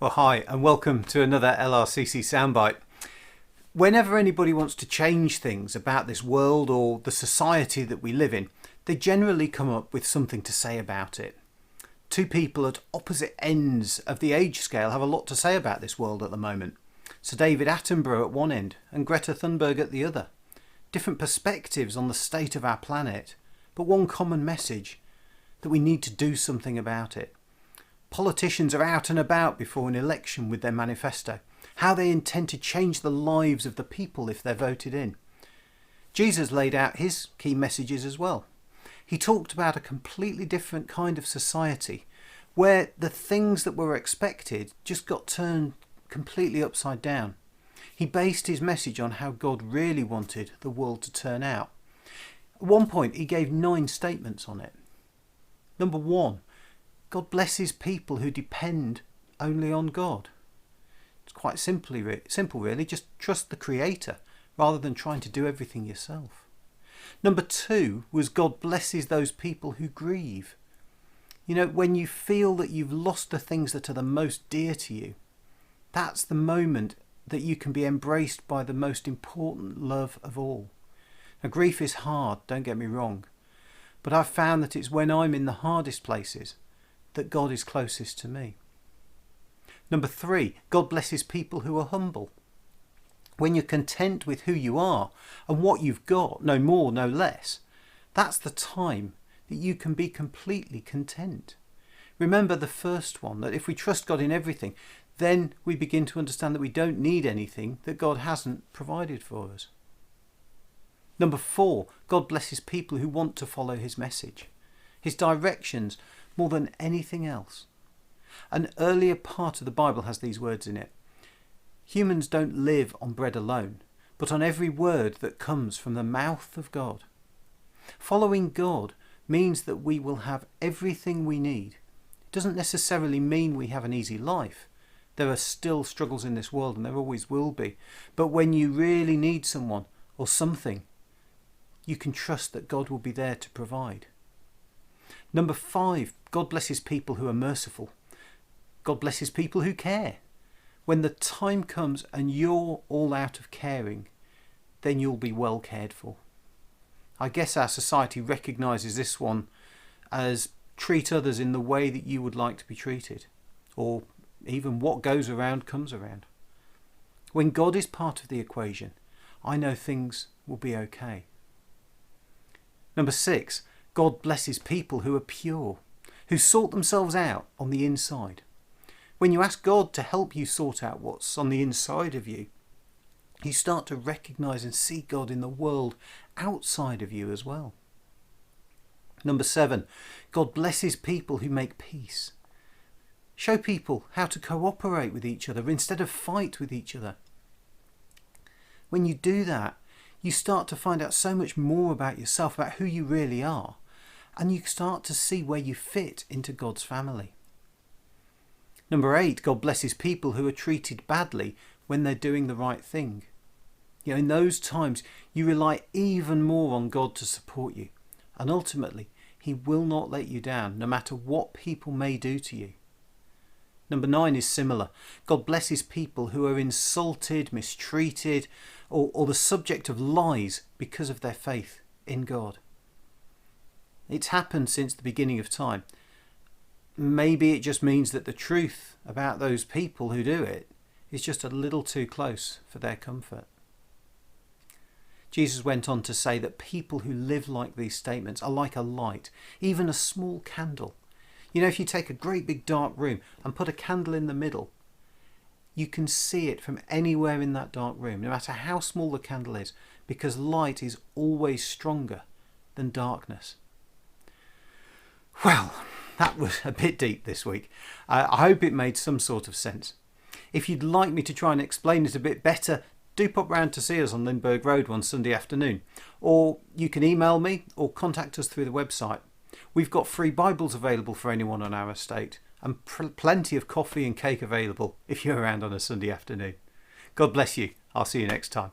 Well, hi, and welcome to another LRCC Soundbite. Whenever anybody wants to change things about this world or the society that we live in, they generally come up with something to say about it. Two people at opposite ends of the age scale have a lot to say about this world at the moment. Sir David Attenborough at one end and Greta Thunberg at the other. Different perspectives on the state of our planet, but one common message: that we need to do something about it. Politicians are out and about before an election with their manifesto, how they intend to change the lives of the people if they're voted in. Jesus laid out his key messages as well. He talked about a completely different kind of society where the things that were expected just got turned completely upside down. He based his message on how God really wanted the world to turn out. At one point he gave 9 statements on it. Number 1, God blesses people who depend only on God. It's quite simple really, just trust the Creator rather than trying to do everything yourself. Number 2 was God blesses those people who grieve. You know, when you feel that you've lost the things that are the most dear to you, that's the moment that you can be embraced by the most important love of all. Now, grief is hard, don't get me wrong, but I've found that it's when I'm in the hardest places that God is closest to me. Number 3, God blesses people who are humble. When you're content with who you are and what you've got, no more, no less, that's the time that you can be completely content. Remember the first one, that if we trust God in everything, then we begin to understand that we don't need anything that God hasn't provided for us. Number 4, God blesses people who want to follow his message, his directions, more than anything else. An earlier part of the Bible has these words in it. Humans don't live on bread alone, but on every word that comes from the mouth of God. Following God means that we will have everything we need. It doesn't necessarily mean we have an easy life. There are still struggles in this world, and there always will be. But when you really need someone or something, you can trust that God will be there to provide. Number 5, God blesses people who are merciful. God blesses people who care. When the time comes and you're all out of caring, then you'll be well cared for. I guess our society recognises this one as treat others in the way that you would like to be treated, or even what goes around comes around. When God is part of the equation, I know things will be okay. Number 6, God blesses people who are pure, who sort themselves out on the inside. When you ask God to help you sort out what's on the inside of you, you start to recognise and see God in the world outside of you as well. Number 7, God blesses people who make peace. Show people how to cooperate with each other instead of fight with each other. When you do that, you start to find out so much more about yourself, about who you really are, and you start to see where you fit into God's family. Number 8, God blesses people who are treated badly when they're doing the right thing. You know, in those times, you rely even more on God to support you, and ultimately, he will not let you down, no matter what people may do to you. Number 9 is similar. God blesses people who are insulted, mistreated, or the subject of lies because of their faith in God. It's happened since the beginning of time. Maybe it just means that the truth about those people who do it is just a little too close for their comfort. Jesus went on to say that people who live like these statements are like a light, even a small candle. You know, if you take a great big dark room and put a candle in the middle, you can see it from anywhere in that dark room, no matter how small the candle is, because light is always stronger than darkness. Well, that was a bit deep this week. I hope it made some sort of sense. If you'd like me to try and explain it a bit better, do pop round to see us on Lindbergh Road one Sunday afternoon. Or you can email me or contact us through the website. We've got free Bibles available for anyone on our estate, and plenty of coffee and cake available if you're around on a Sunday afternoon. God bless you. I'll see you next time.